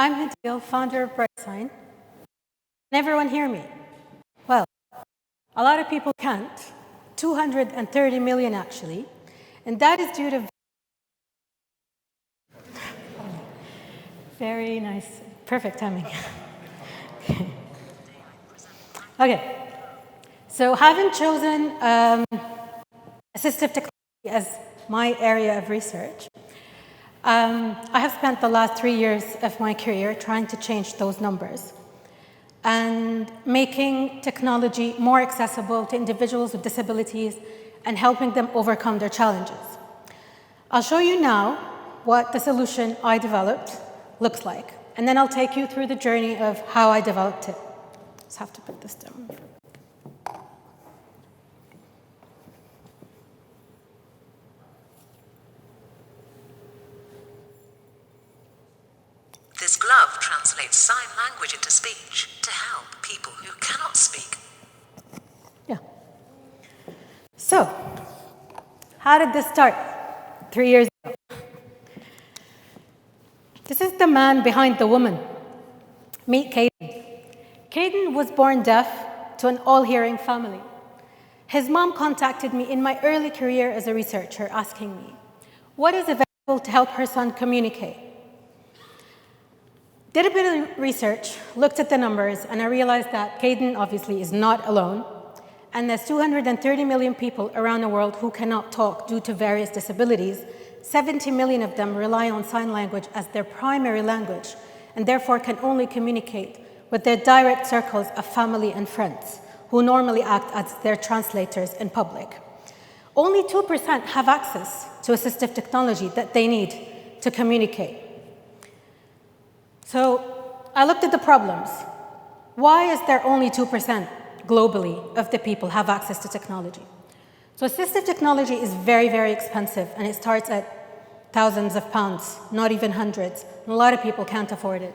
I'm Hadeel, founder of BrightSign. Can everyone hear me? Well, a lot of people can't. 230 million actually. And that is due to very nice, perfect timing. Okay, so having chosen assistive technology as my area of research, I have spent the last 3 years of my career trying to change those numbers and making technology more accessible to individuals with disabilities and helping them overcome their challenges. I'll show you now what the solution I developed looks like, and then I'll take you through the journey of how I developed it. Just have to put this down. This glove translates sign language into speech to help people who cannot speak. Yeah. So, how did this start 3 years ago? This is the man behind the woman. Meet Caden. Caden was born deaf to an all-hearing family. His mom contacted me in my early career as a researcher, asking me, what is available to help her son communicate? Did a bit of research, looked at the numbers, and I realized that Caden obviously is not alone, and there's 230 million people around the world who cannot talk due to various disabilities. 70 million of them rely on sign language as their primary language, and therefore can only communicate with their direct circles of family and friends, who normally act as their translators in public. Only 2% have access to assistive technology that they need to communicate. So I looked at the problems. Why is there only 2% globally of the people have access to technology? So assistive technology is very, very expensive, and it starts at thousands of pounds, not even hundreds. And a lot of people can't afford it.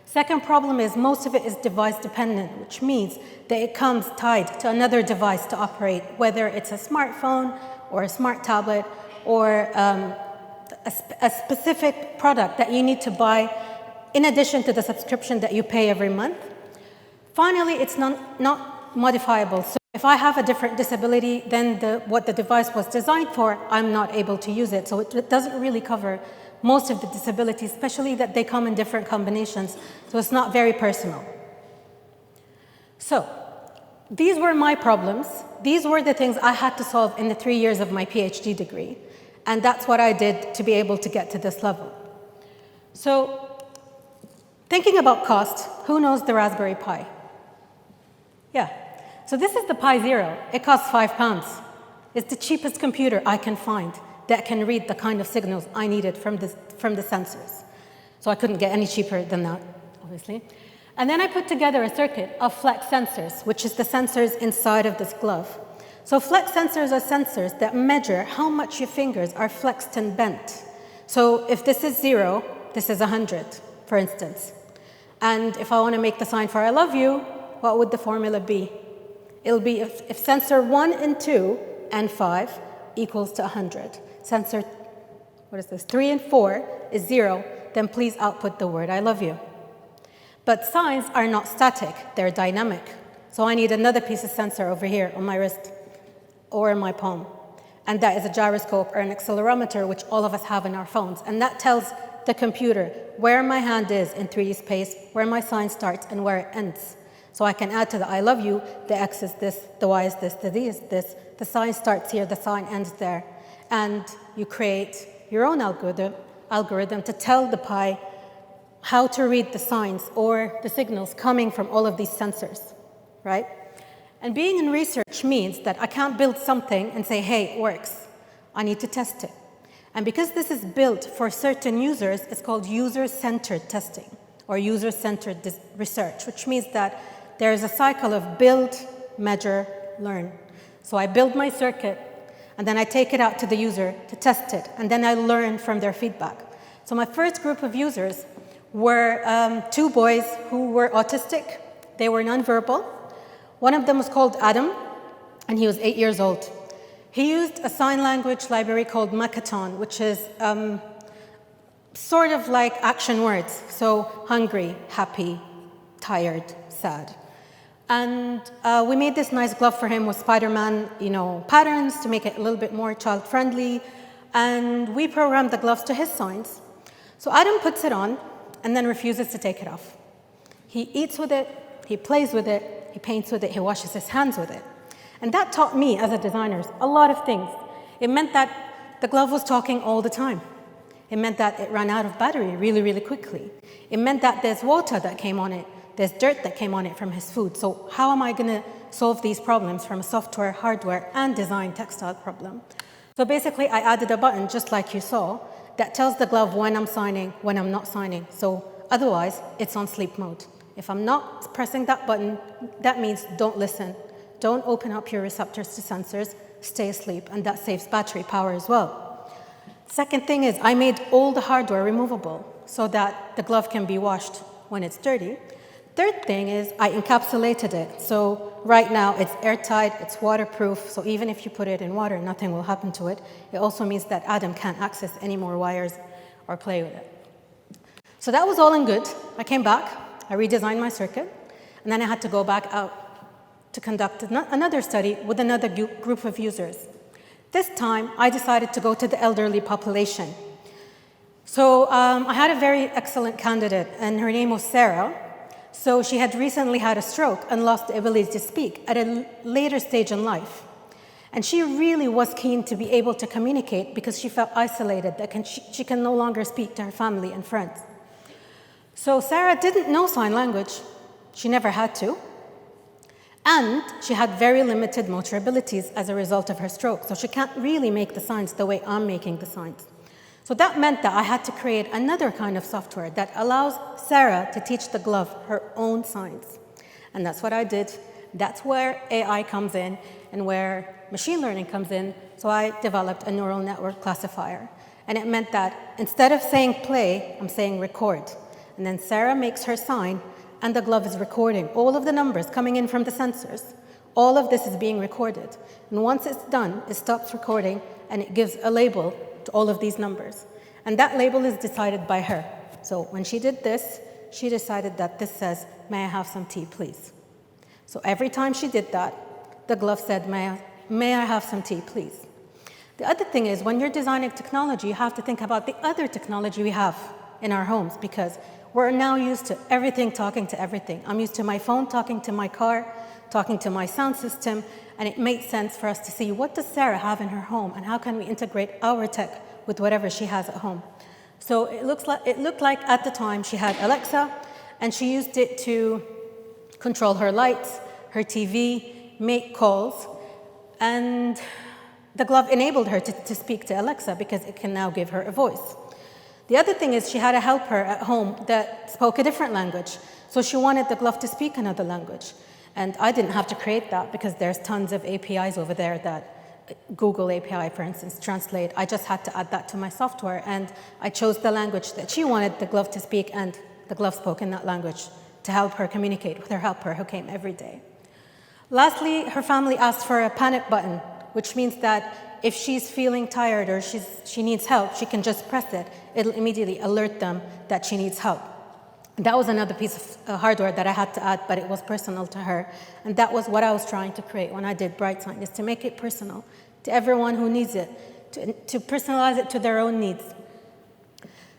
Second problem is most of it is device dependent, which means that it comes tied to another device to operate, whether it's a smartphone or a smart tablet or a specific product that you need to buy in addition to the subscription that you pay every month. Finally, it's not modifiable. So if I have a different disability than what the device was designed for, I'm not able to use it. So it doesn't really cover most of the disabilities, especially that they come in different combinations. So it's not very personal. So these were my problems. These were the things I had to solve in the 3 years of my PhD degree. And that's what I did to be able to get to this level. So thinking about cost, who knows the Raspberry Pi? Yeah. So this is the Pi Zero. It costs £5. It's the cheapest computer I can find that can read the kind of signals I needed from the sensors. So I couldn't get any cheaper than that, obviously. And then I put together a circuit of flex sensors, which is the sensors inside of this glove. So flex sensors are sensors that measure how much your fingers are flexed and bent. So if this is 0, this is 100, for instance. And if I want to make the sign for I love you, what would the formula be? It'll be if sensor 1 and 2 and 5 equals to 100. Sensor, 3 and 4 is 0, then please output the word I love you. But signs are not static, they're dynamic. So I need another piece of sensor over here on my wrist or in my palm. And that is a gyroscope or an accelerometer, which all of us have in our phones. And that tells the computer where my hand is in 3D space, where my sign starts and where it ends. So I can add to the I love you, the X is this, the Y is this, the Z is this, the sign starts here, the sign ends there. And you create your own algorithm to tell the Pi how to read the signs or the signals coming from all of these sensors, right? And being in research means that I can't build something and say, hey, it works. I need to test it. And because this is built for certain users, it's called user-centered testing or user-centered research, which means that there is a cycle of build, measure, learn. So I build my circuit, and then I take it out to the user to test it, and then I learn from their feedback. So my first group of users were 2 boys who were autistic. They were nonverbal. One of them was called Adam, and he was 8 years old. He used a sign language library called Makaton, which is sort of like action words. So hungry, happy, tired, sad. And we made this nice glove for him with Spider-Man, patterns to make it a little bit more child-friendly. And we programmed the gloves to his signs. So Adam puts it on and then refuses to take it off. He eats with it, he plays with it, he paints with it, he washes his hands with it. And that taught me, as a designer, a lot of things. It meant that the glove was talking all the time. It meant that it ran out of battery really, really quickly. It meant that there's water that came on it, there's dirt that came on it from his food. So how am I going to solve these problems from a software, hardware, and design textile problem? So basically, I added a button, just like you saw, that tells the glove when I'm signing, when I'm not signing. So otherwise, it's on sleep mode. If I'm not pressing that button, that means don't listen. Don't open up your receptors to sensors, stay asleep, and that saves battery power as well. Second thing is I made all the hardware removable so that the glove can be washed when it's dirty. Third thing is I encapsulated it. So right now it's airtight, it's waterproof, so even if you put it in water, nothing will happen to it. It also means that Adam can't access any more wires or play with it. So that was all in good. I came back, I redesigned my circuit, and then I had to go back out to conduct another study with another group of users. This time, I decided to go to the elderly population. So I had a very excellent candidate, and her name was Sarah. So she had recently had a stroke and lost the ability to speak at a later stage in life. And she really was keen to be able to communicate because she felt isolated, that she can no longer speak to her family and friends. So Sarah didn't know sign language. She never had to. And she had very limited motor abilities as a result of her stroke. So she can't really make the signs the way I'm making the signs. So that meant that I had to create another kind of software that allows Sarah to teach the glove her own signs. And that's what I did. That's where AI comes in and where machine learning comes in. So I developed a neural network classifier. And it meant that instead of saying play, I'm saying record. And then Sarah makes her sign, and the glove is recording all of the numbers coming in from the sensors. All of this is being recorded. And once it's done, it stops recording, and it gives a label to all of these numbers. And that label is decided by her. So when she did this, she decided that this says, "May I have some tea, please?" So every time she did that, the glove said, may I have some tea, please? The other thing is, when you're designing technology, you have to think about the other technology we have in our homes, because we're now used to everything talking to everything. I'm used to my phone talking to my car, talking to my sound system, and it made sense for us to see what does Sarah have in her home and how can we integrate our tech with whatever she has at home. So it looked like at the time she had Alexa, and she used it to control her lights, her TV, make calls, and the glove enabled her to speak to Alexa because it can now give her a voice. The other thing is she had a helper at home that spoke a different language, so she wanted the glove to speak another language. And I didn't have to create that because there's tons of APIs over there that Google API, for instance, translate. I just had to add that to my software, and I chose the language that she wanted the glove to speak, and the glove spoke in that language to help her communicate with her helper who came every day. Lastly, her family asked for a panic button, which means that if she's feeling tired or she needs help, she can just press it. It'll immediately alert them that she needs help. That was another piece of hardware that I had to add, but it was personal to her. And that was what I was trying to create when I did BrightSign, is to make it personal to everyone who needs it, to personalize it to their own needs.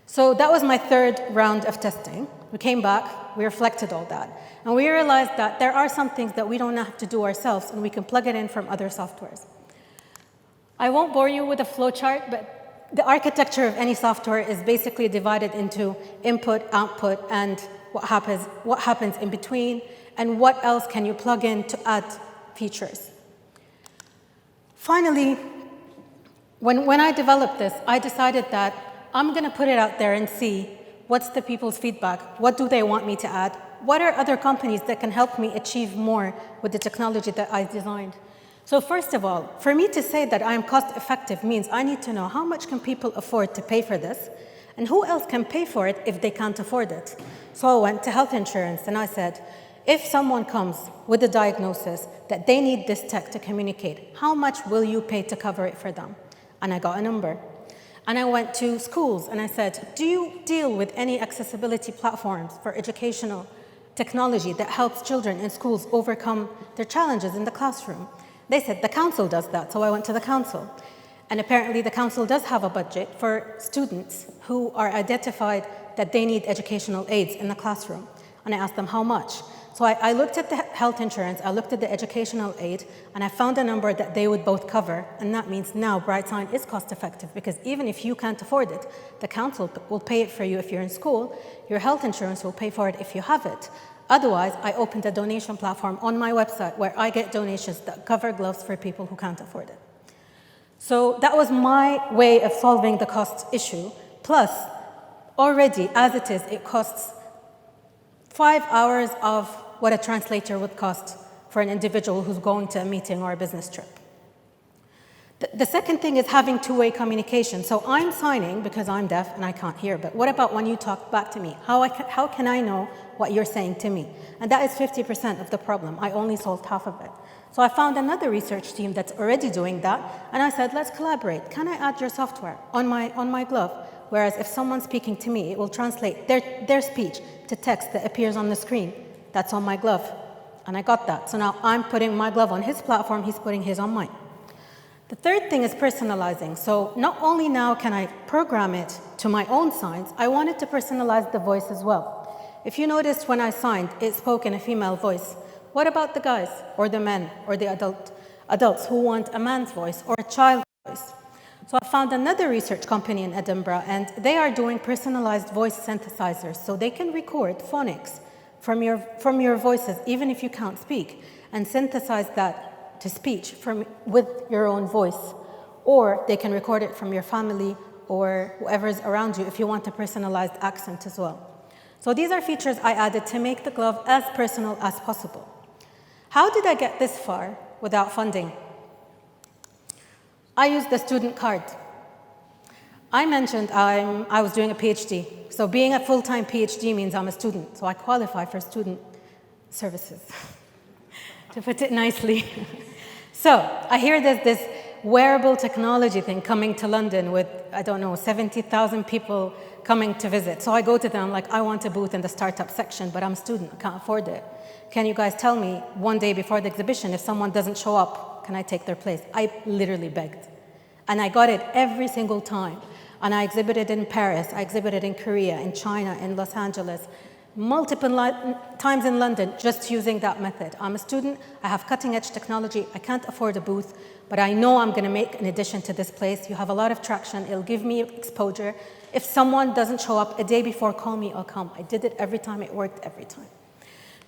So that was my third round of testing. We came back, we reflected all that, and we realized that there are some things that we don't have to do ourselves, and we can plug it in from other softwares. I won't bore you with a flowchart, but the architecture of any software is basically divided into input, output, and what happens in between, and what else can you plug in to add features. Finally, when I developed this, I decided that I'm going to put it out there and see what's the people's feedback, what do they want me to add, what are other companies that can help me achieve more with the technology that I designed. So first of all, for me to say that I am cost effective means I need to know how much can people afford to pay for this, and who else can pay for it if they can't afford it. So I went to health insurance and I said, if someone comes with a diagnosis that they need this tech to communicate, how much will you pay to cover it for them? And I got a number. And I went to schools and I said, do you deal with any accessibility platforms for educational technology that helps children in schools overcome their challenges in the classroom? They said, the council does that. So I went to the council. And apparently the council does have a budget for students who are identified that they need educational aids in the classroom. And I asked them how much. So I looked at the health insurance, I looked at the educational aid, and I found a number that they would both cover. And that means now BrightSign is cost effective, because even if you can't afford it, the council will pay it for you if you're in school. Your health insurance will pay for it if you have it. Otherwise, I opened a donation platform on my website where I get donations that cover gloves for people who can't afford it. So that was my way of solving the cost issue. Plus, already, as it is, it costs 5 hours of what a translator would cost for an individual who's going to a meeting or a business trip. The second thing is having two-way communication. So I'm signing because I'm deaf and I can't hear, but what about when you talk back to me? How can I know what you're saying to me? And that is 50% of the problem. I only solved half of it. So I found another research team that's already doing that, and I said, let's collaborate. Can I add your software on my glove? Whereas if someone's speaking to me, it will translate their speech to text that appears on the screen that's on my glove. And I got that. So now I'm putting my glove on his platform, he's putting his on mine. The third thing is personalizing. So not only now can I program it to my own signs, I wanted to personalize the voice as well. If you noticed when I signed, it spoke in a female voice. What about the guys or the men or the adults who want a man's voice or a child's voice? So I found another research company in Edinburgh, and they are doing personalized voice synthesizers. So they can record phonics from your voices, even if you can't speak, and synthesize that to speech with your own voice. Or they can record it from your family or whoever is around you if you want a personalized accent as well. So these are features I added to make the glove as personal as possible. How did I get this far without funding? I used the student card. I mentioned I was doing a PhD. So being a full-time PhD means I'm a student. So I qualify for student services, to put it nicely. So I hear there's this wearable technology thing coming to London with, 70,000 people coming to visit. So I go to them like, I want a booth in the startup section, but I'm a student, I can't afford it. Can you guys tell me one day before the exhibition, if someone doesn't show up, can I take their place? I literally begged. And I got it every single time. And I exhibited in Paris, I exhibited in Korea, in China, in Los Angeles, multiple times in London, just using that method. I'm a student, I have cutting edge technology, I can't afford a booth, but I know I'm gonna make an addition to this place. You have a lot of traction, it'll give me exposure. If someone doesn't show up a day before, call me, I'll come. I did it every time, it worked every time.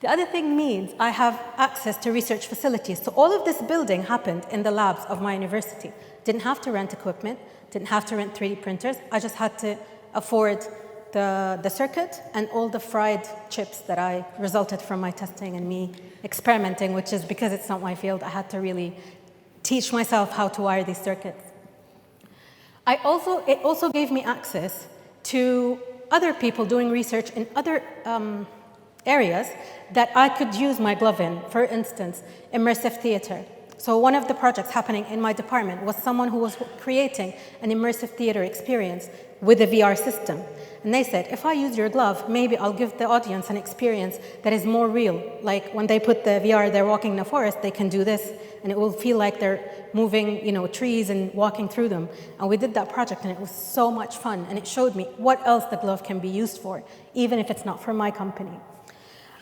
The other thing means I have access to research facilities. So all of this building happened in the labs of my university. Didn't have to rent equipment, didn't have to rent 3D printers. I just had to afford the circuit and all the fried chips that I resulted from my testing and me experimenting, which is because it's not my field, I had to really teach myself how to wire these circuits. It also gave me access to other people doing research in other areas that I could use my glove in. For instance, immersive theater. So one of the projects happening in my department was someone who was creating an immersive theater experience with a VR system. And they said, if I use your glove, maybe I'll give the audience an experience that is more real. Like when they put the VR, they're walking in the forest, they can do this, and it will feel like they're moving, trees and walking through them. And we did that project, and it was so much fun. And it showed me what else the glove can be used for, even if it's not for my company.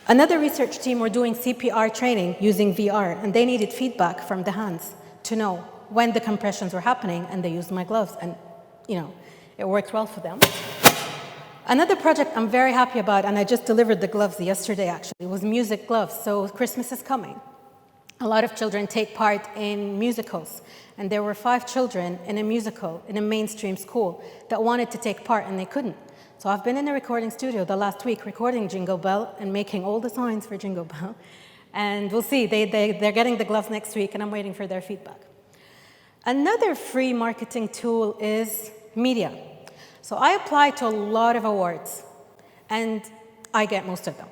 Another research team were doing CPR training using VR, and they needed feedback from the hands to know when the compressions were happening, and they used my gloves, and it worked well for them. Another project I'm very happy about, and I just delivered the gloves yesterday actually, was music gloves. So Christmas is coming. A lot of children take part in musicals, and there were 5 children in a musical in a mainstream school that wanted to take part, and they couldn't. So I've been in a recording studio the last week recording Jingle Bell and making all the signs for Jingle Bell. And we'll see, they're getting the gloves next week, and I'm waiting for their feedback. Another free marketing tool is media. So I apply to a lot of awards, and I get most of them.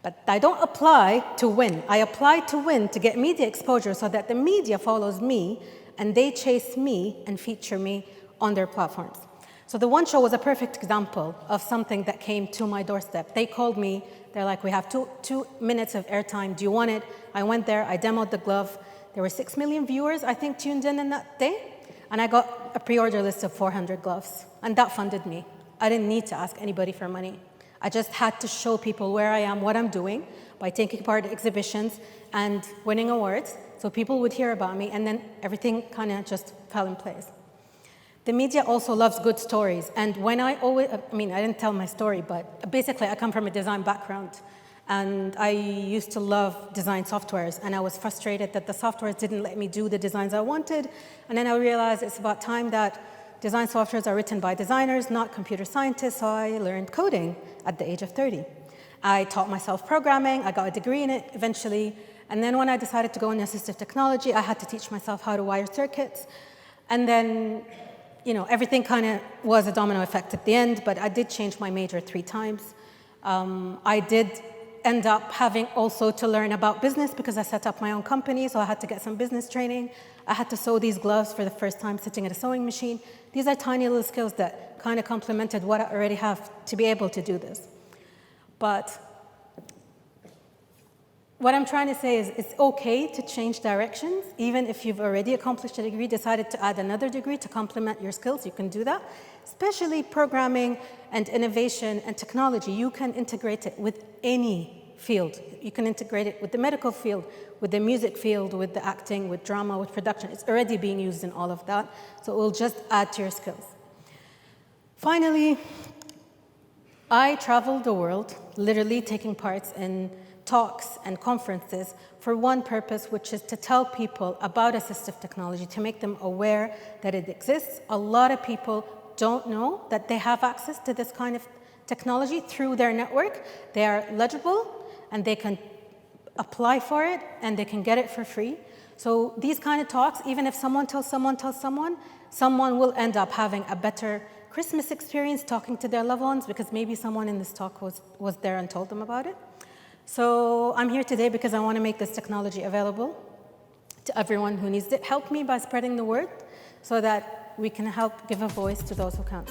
But I don't apply to win. I apply to win to get media exposure so that the media follows me, and they chase me and feature me on their platforms. So the One Show was a perfect example of something that came to my doorstep. They called me, they're like, we have two minutes of airtime, do you want it? I went there, I demoed the glove. There were 6 million viewers, I think, tuned in that day. And I got a pre-order list of 400 gloves. And that funded me. I didn't need to ask anybody for money. I just had to show people where I am, what I'm doing, by taking part in exhibitions and winning awards. So people would hear about me, and then everything kind of just fell in place. The media also loves good stories. And when I didn't tell my story, but basically I come from a design background. And I used to love design softwares, and I was frustrated that the softwares didn't let me do the designs I wanted. And then I realized it's about time that design softwares are written by designers, not computer scientists, so I learned coding at the age of 30. I taught myself programming, I got a degree in it eventually, and then when I decided to go into assistive technology, I had to teach myself how to wire circuits. And then, everything kind of was a domino effect at the end, but I did change my major 3 times. I did end up having also to learn about business because I set up my own company, so I had to get some business training. I had to sew these gloves for the first time sitting at a sewing machine. These are tiny little skills that kind of complemented what I already have to be able to do this. But what I'm trying to say is it's okay to change directions. Even if you've already accomplished a degree, decided to add another degree to complement your skills, you can do that. Especially programming and innovation and technology, you can integrate it with any field. You can integrate it with the medical field, with the music field, with the acting, with drama, with production. It's already being used in all of that, so it will just add to your skills. Finally, I traveled the world, literally taking parts in talks and conferences for one purpose, which is to tell people about assistive technology, to make them aware that it exists. A lot of people don't know that they have access to this kind of technology through their network. They are legible, and they can apply for it, and they can get it for free. So these kind of talks, even if someone tells someone, someone will end up having a better Christmas experience talking to their loved ones because maybe someone in this talk was there and told them about it. So I'm here today because I want to make this technology available to everyone who needs it. Help me by spreading the word so that we can help give a voice to those who can't.